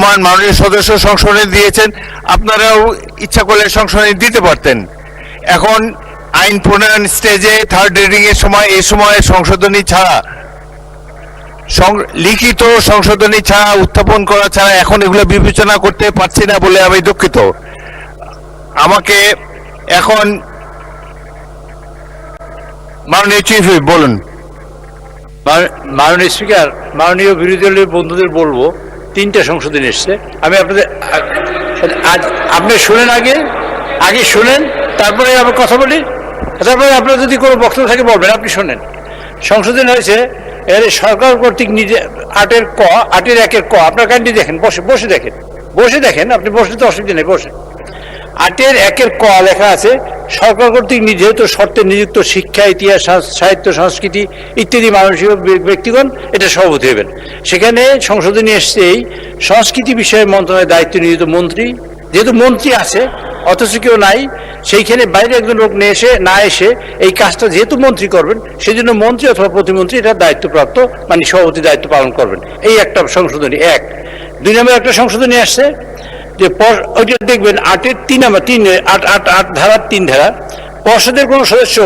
রহমান মাননীয় সদস্য সংশোধনী দিয়েছেন, আপনারাও ইচ্ছা করলে সংশোধনী দিতে পারতেন। এখন আইন প্রণয়ন স্টেজে থার্ড রিডিং এর সময় এই সময় সংশোধনী ছাড়া, লিখিত সংশোধনী ছাড়া, উত্থাপন করা ছাড়া এখন এগুলো বিবেচনা করতে পারছি না বলে আমি দুঃখিত। আমাকে এখন মাননীয় চিফ হুইপ বলুন। মাননীয় স্পিকার, মাননীয় বিরোধী দলের বন্ধুদের বলবো, তিনটা সংশোধনী এসছে। আমি আপনাদের আপনি শুনেন, আগে শুনেন, তারপরে আমি কথা বলি, তারপরে আপনার যদি কোনো বক্তব্য থাকে বলবেন। আপনি শোনেন। সংশোধন হয়েছে এর সরকার কর্তৃক নিজে 8-এর 1-এর ক, আপনার কান্ডি দেখেন, বসে দেখেন, আপনি বসলে তো অসুবিধা নেই, বসে। 8-এর 1-এর ক লেখা আছে, সরকার কর্তৃক নির্ধারিত শর্তে নিযুক্ত শিক্ষা, ইতিহাস, সাহিত্য, সংস্কৃতি ইত্যাদি মানসিক ব্যক্তিগণ এটা সভাপতি হবেন। সেখানে সংশোধনী এসছে এই সংস্কৃতি বিষয়ে মন্ত্রণালয়ের দায়িত্ব নিয়োজিত মন্ত্রী, যেহেতু মন্ত্রী আছে অথচ কেউ নাই, সেইখানে বাইরে একজন লোক না এসে এই কাজটা যেহেতু মন্ত্রী করবেন, সেই জন্য মন্ত্রী অথবা প্রতিমন্ত্রী এটা দায়িত্বপ্রাপ্ত, মানে সভাপতি দায়িত্ব পালন করবেন। এই একটা সংশোধনী। 1 2 নম্বর একটা সংশোধনী আসছে যে ওইটা দেখবেন 8-এর 3 নম্বর 8 ধারা 3 ধারা, পর্ষদের কোনো সদস্য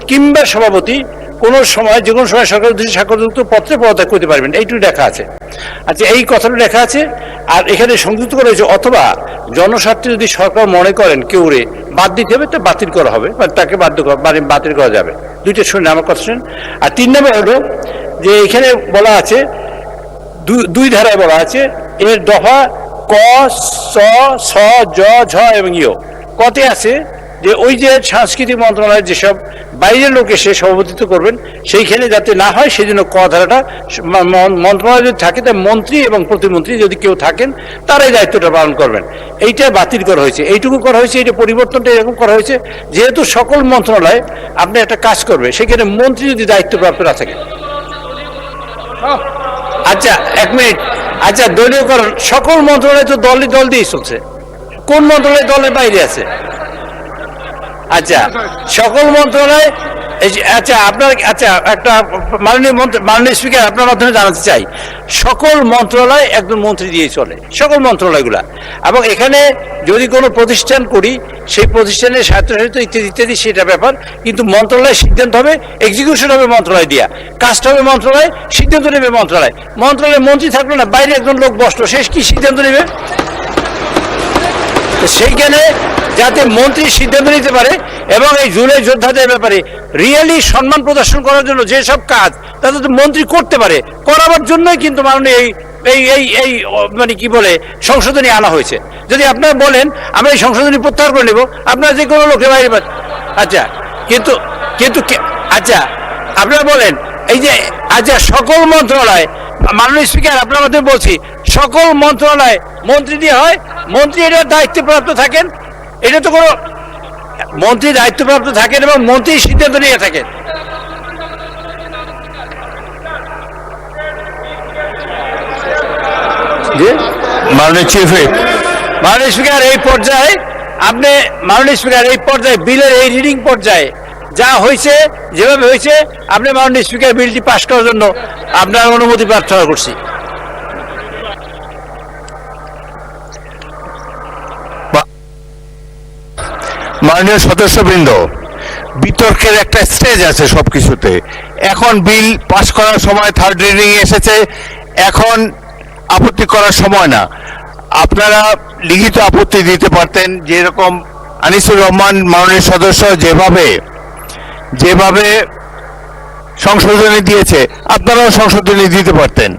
কিংবা সভাপতি কোনো সময় যে কোনো সময় সরকার উদ্দেশ্যে স্বাক্ষরযুক্ত পত্রে পদত্যাগ করতে পারবেন, এইটুকু লেখা আছে। আচ্ছা, এই কথাটা লেখা আছে। আর এখানে সংযুক্ত করা হয়েছে অথবা জনস্বার্থে যদি সরকার মনে করেন কেউ বাদ দিতে হবে, তা বাতিল করা হবে, তাকে বাতিল করা যাবে। দুইটা শুনে আমার কথা শুনেন। আর 3 নম্বর হলো যে এখানে বলা আছে, 2 ধারায় বলা আছে, এর দফা ক, স, ছ, জ, ঝ এবং ইয়। কতে আছে যে ওই যে সাংস্কৃতিক মন্ত্রণালয়ের যেসব বাইরের লোক এসে সভাপতিত্ব করবেন, সেইখানে যাতে না হয় সেই জন্য ক ধারাটা মন্ত্রণালয় যদি থাকে, তা মন্ত্রী এবং প্রতিমন্ত্রী যদি কেউ থাকেন তারাই দায়িত্বটা পালন করবেন। এইটা বাতিল করা হয়েছে, এইটুকু করা হয়েছে। এইটা পরিবর্তনটা এরকম করা হয়েছে, যেহেতু সকল মন্ত্রণালয় আপনি একটা কাজ করবে, সেখানে মন্ত্রী যদি দায়িত্বপ্রাপ্ত না থাকে। আচ্ছা, 1 মিনিট। আচ্ছা, দলীয়করণ সকল মন্ত্রণালয় তো দল দিয়েই চলছে, কোন মন্ত্রণালয় দলের বাইরে আছে? আচ্ছা, সকল মন্ত্রণালয়। আচ্ছা, আপনার একটা মাননীয় স্পিকার, আপনার মাধ্যমে জানাতে চাই, সকল মন্ত্রণালয় একজন মন্ত্রী দিয়ে চলে, সকল মন্ত্রণালয়গুলা। এবং এখানে যদি কোনো প্রতিষ্ঠান করি, সেই প্রতিষ্ঠানের স্বায়ত্তশাসিত ইত্যাদি ইত্যাদি সেটা ব্যাপার, কিন্তু মন্ত্রণালয় সিদ্ধান্ত হবে, এক্সিকিউশন হবে মন্ত্রণালয় দিয়া, কাজটা হবে মন্ত্রণালয়, সিদ্ধান্ত নেবে মন্ত্রণালয়। মন্ত্রণালয়ে মন্ত্রী থাকলো না, বাইরে একজন লোক বসলো, শেষ কি সিদ্ধান্ত নেবে? সেইখানে যাতে মন্ত্রী সিদ্ধান্ত নিতে পারে এবং এই জুলাই যোদ্ধাদের ব্যাপারে রিয়েলি সম্মান প্রদর্শন করার জন্য যেসব কাজ তাতে তো মন্ত্রী করতে পারে, করাবার জন্যই কিন্তু মাননীয় এই মানে কি বলে সংশোধনী আনা হয়েছে। যদি আপনারা বলেন আমরা এই সংশোধনী প্রত্যাহার করে নেব, আপনারা যে কোনো লোকের বাইরে। আচ্ছা, কিন্তু আচ্ছা, আপনারা বলেন এই যে, আচ্ছা, সকল মন্ত্রণালয়, মাননীয় স্পিকার আপনার মাধ্যমে বলছি, সকল মন্ত্রণালয় মন্ত্রী দিয়ে হয়, মন্ত্রী এটার দায়িত্বপ্রাপ্ত থাকেন, এটা তো কোনো মন্ত্রী দায়িত্বপ্রাপ্ত থাকেন এবং মন্ত্রী সিদ্ধান্ত নিয়ে থাকেন। মাননীয় চিফ হুইপ। মাননীয় স্পিকার, এই পর্যায়ে বিলের এই রিডিং পর্যায়ে যা হয়েছে, যেভাবে হয়েছে, আপনি মাননীয় স্পিকার বিলটি পাশ করার জন্য আপনার অনুমতি প্রার্থনা করছি। মাননীয় সদস্যবৃন্দ, বিতর্কের একটা স্টেজ আছে সবকিছুতে। এখন বিল পাস করার সময়, থার্ড রিডিং এসেছে, এখন আপত্তি করার সময় না। আপনারা লিখিত আপত্তি দিতে পারতেন, যেরকম আনিসুর রহমান মাননীয় সদস্য যেভাবে সংশোধনী দিয়েছে, আপনারাও সংশোধনী দিতে পারতেন।